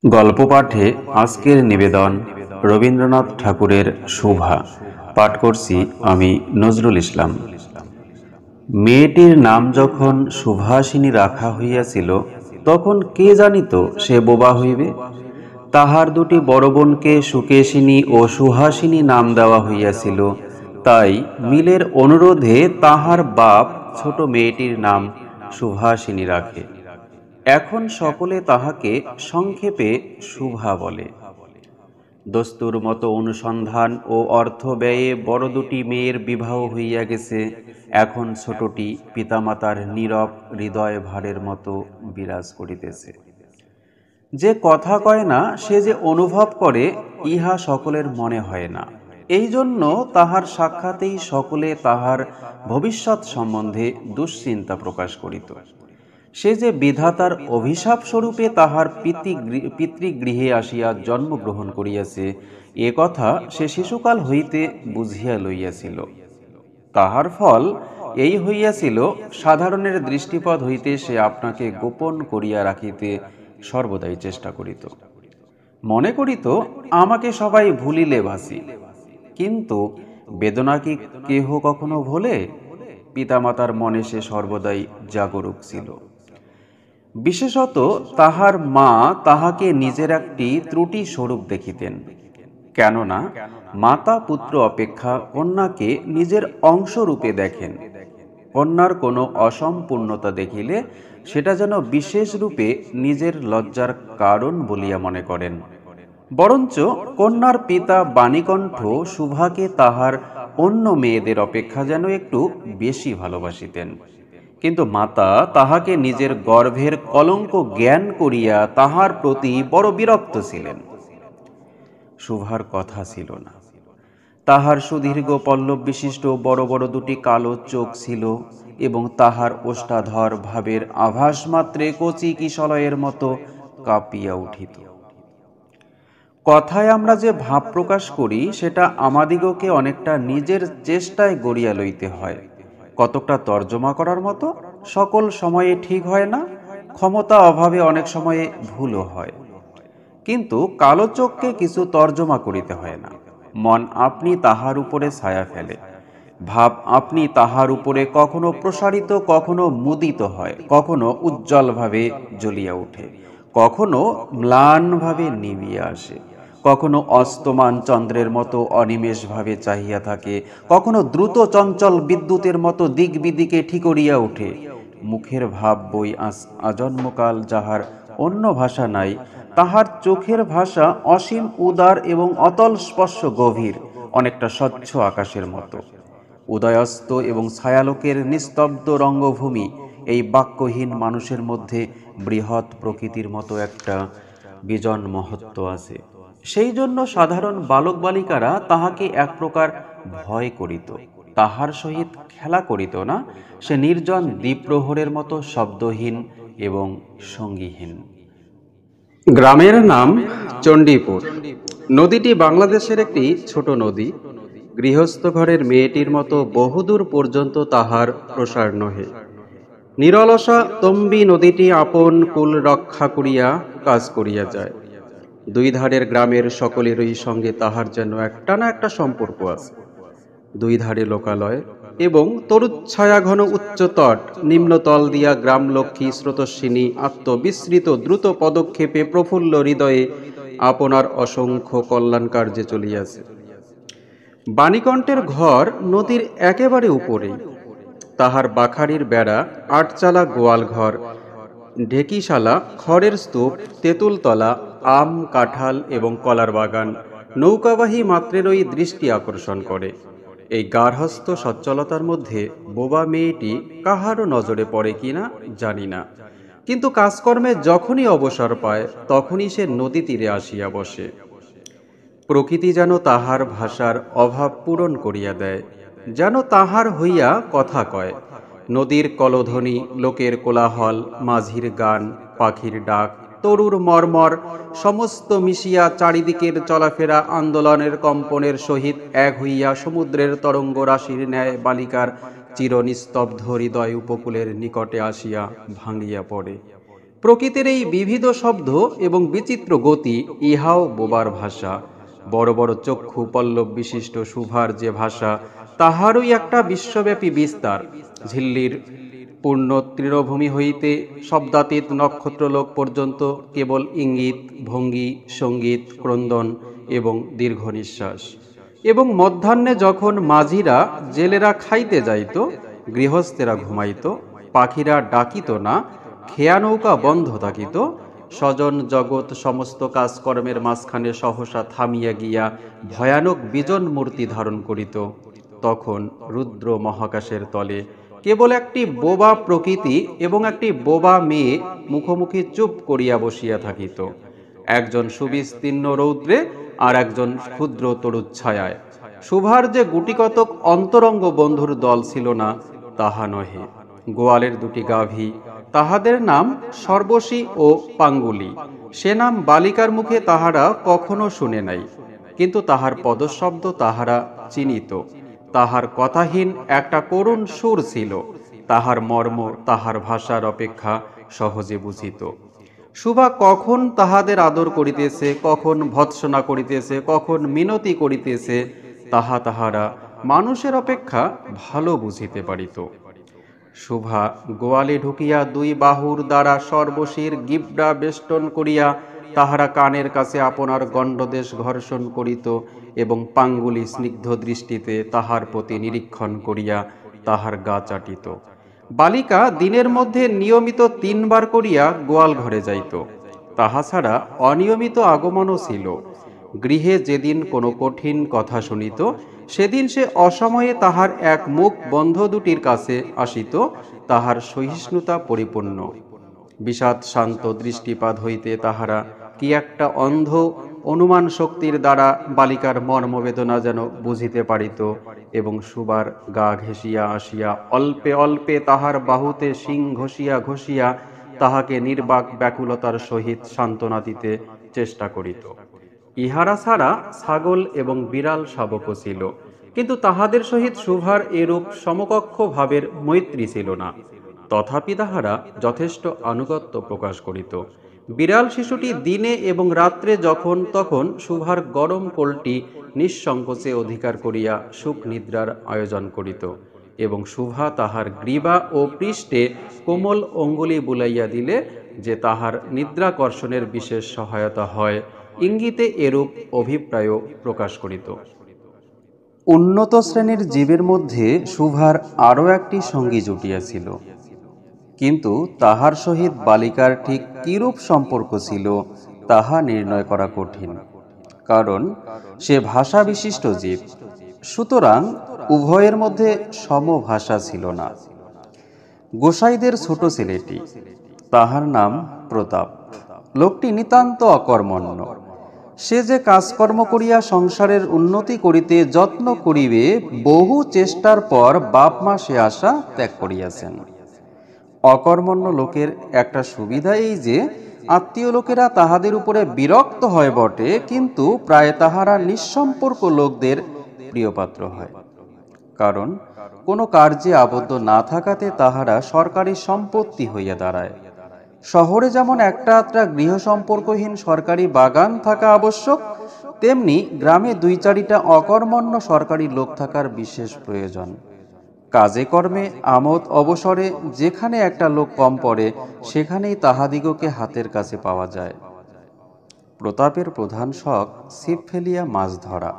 গল্প পাঠে আজকের নিবেদন রবীন্দ্রনাথ ঠাকুরের শোভা। পাঠ করছি আমি নজরুল ইসলাম। মেয়েটির নাম যখন সুভাষিনী রাখা হইয়াছিল, তখন কে জানিত সে বোবা হইবে। তাহার দুটি বড় বোনকে সুকেশিনী ও সুহাসিনী নাম দেওয়া হইয়াছিল। তাই মিলের অনুরোধে তাহার বাপ ছোট মেয়েটির নাম সুভাষিনী রাখে। এখন সকলে তাহাকে সংক্ষেপে শুভা বলে। দস্তুর মতো অনুসন্ধান ও অর্থ ব্যয়ে বড় দুটি মেয়ের বিবাহ হইয়া গেছে। এখন ছোটটি পিতামাতার নীরব হৃদয় ভারের মতো বিরাজ করিতেছে। যে কথা কয় না, সে যে অনুভব করে, ইহা সকলের মনে হয় না। এই জন্য তাহার সাক্ষাতেই সকলে তাহার ভবিষ্যৎ সম্বন্ধে দুশ্চিন্তা প্রকাশ করিত। সে যে বিধাতার অভিশাপ স্বরূপে তাহার পিতৃগৃহে আসিয়া জন্মগ্রহণ করিয়াছে, এ কথা সে শিশুকাল হইতে বুঝিয়া লইয়াছিল। তাহার ফল এই হইয়াছিল, সাধারণের দৃষ্টিপথ হইতে সে আপনাকে গোপন করিয়া রাখিতে সর্বদাই চেষ্টা করিত। মনে করিত, আমাকে সবাই ভুলিলে বাসি। কিন্তু বেদনা কি কেহ কখনো ভোলে? পিতামাতার মনে সে সর্বদাই জাগরুক ছিল। বিশেষত তাহার মা তাহাকে নিজের একটি ত্রুটি স্বরূপ দেখিতেন। কেননা মাতা পুত্র অপেক্ষা কন্যাকে নিজের অংশরূপে দেখেন। কন্যার কোনো অসম্পূর্ণতা দেখিলে সেটা যেন বিশেষ রূপে নিজের লজ্জার কারণ বলিয়া মনে করেন। বরঞ্চ কন্যার পিতা বাণীকণ্ঠ শুভাকে তাহার অন্য মেয়েদের অপেক্ষা যেন একটু বেশি ভালোবাসিতেন। কিন্তু মাতা তাহাকে নিজের গর্ভের কলঙ্ক জ্ঞান করিয়া তাহার প্রতি বড় বিরক্ত ছিলেন। শুভার কথা ছিল না। তাহার সুদীর্ঘ পল্লব বিশিষ্ট বড় বড় দুটি কালো চোখ ছিল এবং তাহার ওষ্ঠাধর ভাবের আভাস মাত্রে কচি কিশলয়ের মতো কাঁপিয়া উঠিত। কথায় আমরা যে ভাব প্রকাশ করি, সেটা আমাদিগকে অনেকটা নিজের চেষ্টায় গড়িয়া লইতে হয়। কতকটা তর্জমা করার মতো সকল সময়ে ঠিক হয় না, ক্ষমতা অভাবে অনেক সময়ে ভুলও হয়। কিন্তু কালো চোখকে কিছু তর্জমা করিতে হয় না। মন আপনি তাহার উপরে ছায়া ফেলে, ভাব আপনি তাহার উপরে কখনো প্রসারিত, কখনো মুদিত হয়, কখনো উজ্জ্বলভাবে জ্বলিয়া ওঠে, কখনো ম্লানভাবে নিভিয়া আসে, কখনো অস্তমান চন্দ্রের মতো অনিমেষভাবে চাহিয়া থাকে, কখনো দ্রুত চঞ্চল বিদ্যুতের মতো দিক বিদিকে ঠিকরিয়া ওঠে। মুখের ভাব বই আজন্মকাল যাহার অন্য ভাষা নাই, তাহার চোখের ভাষা অসীম উদার এবং অতল স্পর্শ গভীর, অনেকটা স্বচ্ছ আকাশের মতো। উদয়াস্ত এবং ছায়ালোকের নিস্তব্ধ রঙ্গভূমি, এই বাক্যহীন মানুষের মধ্যে বৃহৎ প্রকৃতির মতো একটা বিজন মহত্ব আছে। সেই জন্য সাধারণ বালক বালিকারা তাহাকে এক প্রকার ভয় করিত। তাহার সহিত খেলা করিত না। সে নির্জন দ্বীপ্রহরের মতো শব্দহীন এবং সঙ্গীহীন। গ্রামের নাম চণ্ডীপুর। নদীটি বাংলাদেশের একটি ছোট নদী। গৃহস্থ ঘরের মেয়েটির মতো বহুদূর পর্যন্ত তাহার প্রসার নহে। নিরলসা তম্বী নদীটি আপন কুল রক্ষা করিয়া কাজ করিয়া যায়। দুই ধারের গ্রামের সকলেরই সঙ্গে তাহার যেন একটা না একটা সম্পর্ক আছে। দুই ধারে লোকালয় এবং তরুচ্ছায়া ঘন উচ্চতট, নিম্নতল দিয়া গ্রামলক্ষ্মী স্রোতস্বিনী আত্মবিস্মৃত দ্রুত পদক্ষেপে প্রফুল্ল হৃদয়ে আপনার অসংখ্য কল্যাণ কার্যে চলিয়াছে। বাণীকণ্ঠের ঘর নদীর একেবারে উপরেই। তাহার বাখারির বেড়া, আটচালা গোয়াল ঘর, ঢেকিশালা, খড়ের স্তূপ, তেঁতুলতলা, আম, কাঁঠাল এবং কলার বাগান নৌকাবাহী মাত্রেরই দৃষ্টি আকর্ষণ করে। এই গার্হস্থ্য সচ্ছলতার মধ্যে বোবা মেয়েটি কাহারও নজরে পড়ে কিনা জানি না, কিন্তু কাজকর্মে যখনই অবসর পায় তখনই সে নদী তীরে আসিয়া বসে। প্রকৃতি যেন তাহার ভাষার অভাব পূরণ করিয়া দেয়, যেন তাহার হইয়া কথা কয়। নদীর কলধ্বনি, লোকের কোলাহল, মাঝির গান, পাখির ডাক, তরুর মর্মর সমস্ত মিশিয়া চারিদিকের চলাফেরা আন্দোলনের কম্পনের সহিত এক হইয়া সমুদ্রের তরঙ্গ রাশির ন্যায় বালিকার চিরনিস্তব্ধ হৃদয় উপকূলের নিকটে আসিয়া ভাঙিয়া পড়ে। প্রকৃতির এই বিবিধ শব্দ এবং বিচিত্র গতি, ইহাও বোবার ভাষা। বড় বড় চক্ষু পল্লব বিশিষ্ট শুভার যে ভাষা, তাহারই একটা বিশ্বব্যাপী বিস্তার। ঝিল্লির পূর্ণ তৃণভূমি হইতে শব্দাতীত নক্ষত্রলোক পর্যন্ত কেবল ইঙ্গিত, ভঙ্গি, সঙ্গীত, ক্রন্দন এবং দীর্ঘ নিঃশ্বাস। এবং মধ্যাহ্নে যখন মাঝিরা জেলেরা খাইতে যাইত, গৃহস্থেরা ঘুমাইত, পাখিরা ডাকিত না, খেয়া নৌকা বন্ধ থাকিত, স্বজন জগৎ সমস্ত কাজকর্মের মাঝখানে সহসা থামিয়া গিয়া ভয়ানক বিজন মূর্তি ধারণ করিত, তখন রুদ্র মহাকাশের তলে কেবল একটি বোবা প্রকৃতি এবং একটি বোবা মেয়ে মুখোমুখি চুপ করিয়া বসিয়া থাকিত, একজন সুবিস্তীর্ণ রৌদ্রে আর একজন ক্ষুদ্র তরুচ্ছায়ায়। শুভার যে গুটিকতক অন্তরঙ্গ বন্ধুর দল ছিল না, তাহা নহে। গোয়ালের দুটি গাভী, তাহাদের নাম সর্বশী ও পাঙ্গুলি। সে নাম বালিকার মুখে তাহারা কখনো শুনে নাই, কিন্তু তাহার পদশব্দ তাহারা চিনিত। তাহার কথাহীন একটা করুণ সুর ছিল, তাহার মর্ম তাহার ভাষার অপেক্ষা সহজে বুঝিত। শুভা কখন তাহাদের আদর করিতেছে, কখন ভৎসনা করিতেছে, কখন মিনতি করিতেছে, তাহা তাহারা মানুষের অপেক্ষা ভালো বুঝিতে পারিত। শুভা গোয়ালে ঢুকিয়া দুই বাহুর দ্বারা সর্বশীর গিবড়া বেষ্টন করিয়া তাহারা কানের কাছে আপনার গণ্ডদেশ ঘর্ষণ করিত এবং পাঙ্গুলি স্নিগ্ধ দৃষ্টিতে তাহার প্রতি নিরীক্ষণ করিয়া তাহার গা চাটিত। বালিকা দিনের মধ্যে নিয়মিত 3 বার করিয়া গোয়াল ঘরে যাইত। তাহা ছাড়া অনিয়মিত আগমনও ছিল। গৃহে যেদিন কোনো কঠিন কথা শুনিত, সেদিন সে অসময়ে তাহার এক মুখ বন্ধ দুটির কাছে আসিত, তাহার সহিষ্ণুতা পরিপূর্ণ। বিষাদ শান্ত দৃষ্টিপাত হইতে তাহারা কি একটা অন্ধ অনুমান শক্তির দ্বারা বালিকার মর্মবেদনা যেন বুঝিতে পারিত এবং শুবার গা ঘেঁষিয়া আসিয়া অল্পে অল্পে তাহার বাহুতে শিং ঘষিয়া ঘষিয়া তাহাকে নির্বাক ব্যাকুলতার সহিত সান্ত্বনা দিতে চেষ্টা করিত। ইহারা ছাড়া ছাগল এবং বিড়াল শাবকও ছিল, কিন্তু তাহাদের সহিত শুভার এরূপ সমকক্ষ ভাবের মৈত্রী ছিল না। তথাপি তাহারা যথেষ্ট আনুগত্য প্রকাশ করিত। বিড়াল শিশুটি দিনে এবং রাত্রে যখন তখন শুভার গরম কোলটি নিঃসংকোচে অধিকার করিয়া সুখ নিদ্রার আয়োজন করিত এবং শুভা তাহার গ্রীবা ও পৃষ্ঠে কোমল অঙ্গুলি বুলাইয়া দিলে যে তাহার নিদ্রাকর্ষণের বিশেষ সহায়তা হয়, ইঙ্গিতে এরূপ অভিপ্রায় প্রকাশ করিত। উন্নত শ্রেণীর জীবের মধ্যে শুভার আরও একটি সঙ্গী জুটিয়াছিল, কিন্তু তাহার সহিত বালিকার ঠিক কিরূপ সম্পর্ক ছিল তাহা নির্ণয় করা কঠিন, কারণ সে ভাষা বিশিষ্ট জীব। সুতরাং উভয়ের মধ্যে সমভাষা ছিল না। গোসাইদের ছোট ছেলেটি, তাহার নাম প্রতাপ। লোকটি নিতান্ত অকর্মণ্য। সে যে কাজকর্ম করিয়া সংসারের উন্নতি করিতে যত্ন করিবে, বহু চেষ্টার পর বাপ মা সে আশা ত্যাগ করিয়াছেন। অকর্মণ্য লোকের একটা সুবিধা এই যে আত্মীয় লোকেরা তাহাদের উপরে বিরক্ত হয় বটে, কিন্তু প্রায় তাহারা নিঃসম্পর্ক লোকদের প্রিয়পাত্র হয়, কারণ কোনো কার্যে আবদ্ধ না থাকাতে তাহারা সরকারি সম্পত্তি হইয়া দাঁড়ায়। শহরে যেমন একটা আত্রা গৃহ সম্পর্কহীন সরকারি বাগান থাকা আবশ্যক, তেমনি গ্রামে 2-4টা অকর্মণ্য সরকারি লোক থাকার বিশেষ প্রয়োজন। কাজে কর্মে আমোদ অবসরে যেখানে একটা লোক কম পড়ে, সেখানেই তাহাদিগকে হাতের কাছে পাওয়া যায়। প্রতাপের প্রধান শখ ছিপ ফেলিয়া মাছ ধরা।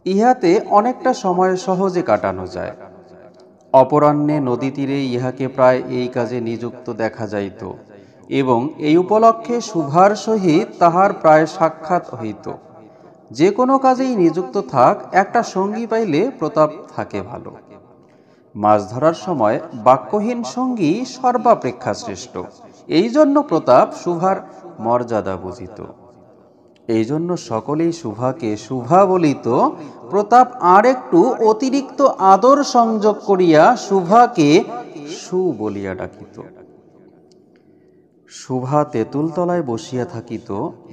ইহাতে অনেকটা সময় সহজে কাটানো যায়। অপরাহ্নে নদী তীরে ইহাকে প্রায় এই কাজে নিযুক্ত দেখা যাইত এবং এই উপলক্ষে শুভার সহিত তাহার প্রায় সাক্ষাৎ হইত। যে কোনো কাজেই নিযুক্ত থাক, একটা সঙ্গী পাইলে প্রতাপ থাকে ভালো। মাছ ধরার সময় বাক্যহীন সঙ্গী সর্বাপেক্ষা শ্রেষ্ঠ। এই জন্য প্রতাপ শুভার মর্যাদা বুঝিত। এই জন্য সকলেই শুভাকে শুভা বলিত। প্রতাপ আর একটু অতিরিক্ত আদর সংযোগ করিয়া শুভাকে সু বলিয়া ডাকিত। শুভা তেঁতুল তলায় বসিয়া থাকিত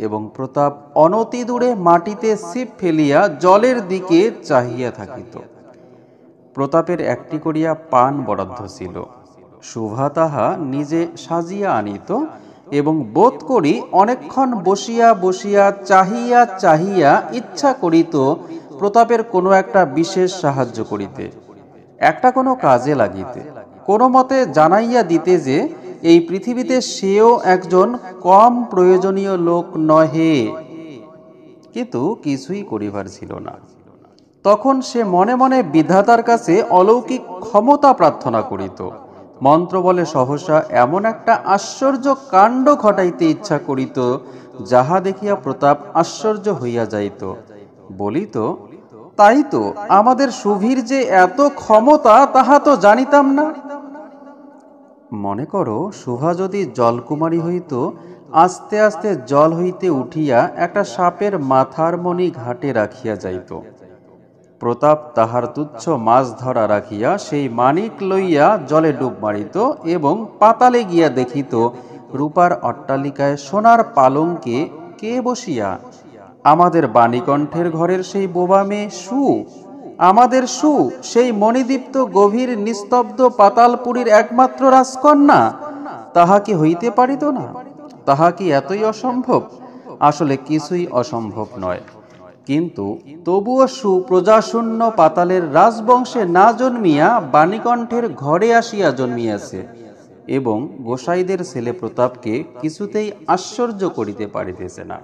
এবং প্রতাপ অনতি দূরে মাটিতে ছিপ ফেলিয়া জলের দিকে চাহিয়া থাকিত। প্রতাপের একটি করিয়া পান বরাদ্দ ছিল। শুভা তাহা নিজে সাজিয়া আনিত এবং বোধ করি অনেকক্ষণ বসিয়া বসিয়া চাহিয়া চাহিয়া ইচ্ছা করিত প্রতাপের কোনো একটা বিশেষ সাহায্য করিতে, একটা কোনো কাজে লাগিতে, কোনো মতে জানাইয়া দিতে যে এই পৃথিবীতে সেও একজন কম প্রয়োজনীয় লোক নহে। কিন্তু কিছুই করিবার ছিল না। তখন সে মনে মনে বিধাতার কাছে অলৌকিক ক্ষমতা প্রার্থনা করিত। মন্ত্র বলে সহসা এমন একটা আশ্চর্য কাণ্ড ঘটাইতে ইচ্ছা করিত, যাহা দেখিয়া প্রতাপ আশ্চর্য হইয়া যাইত। বলিত, তাই তো, আমাদের সুভীর যে এত ক্ষমতা তাহা তো জানিতাম না। মনে করো, শুভা যদি জলকুমারী হইত, আস্তে আস্তে জল হইতে উঠিয়া একটা সাপের মাথার মণি ঘাটে রাখিয়া যাইত। প্রতাপ তাহার তুচ্ছ মাছ ধরা রাখিয়া সেই মানিক লইয়া জলে ডুব মারিত এবং পাতালে গিয়া দেখিত রূপার অট্টালিকায় সোনার পালঙ্কে কে বসিয়া? আমাদের বাণীকণ্ঠের ঘরের সেই বোবা মেয়ে সু, আমাদের সু, সেই মণিদীপ্ত গভীর নিস্তব্ধ পাতালপুরীর একমাত্র রাজকন্যা। তাহা কি হইতে পারিত না? তাহা কি এতই অসম্ভব? আসলে কিছুই অসম্ভব নয়। কিন্তু তবুও সুপ্রজাশূন্য পাতালের রাজবংশে না জন্মিয়া বাণীকণ্ঠের ঘরে আসিয়া জন্মিয়াছে এবং গোসাইদের ছেলে প্রতাপকে কিছুতেই আশ্চর্য করিতে পারিতেছে না।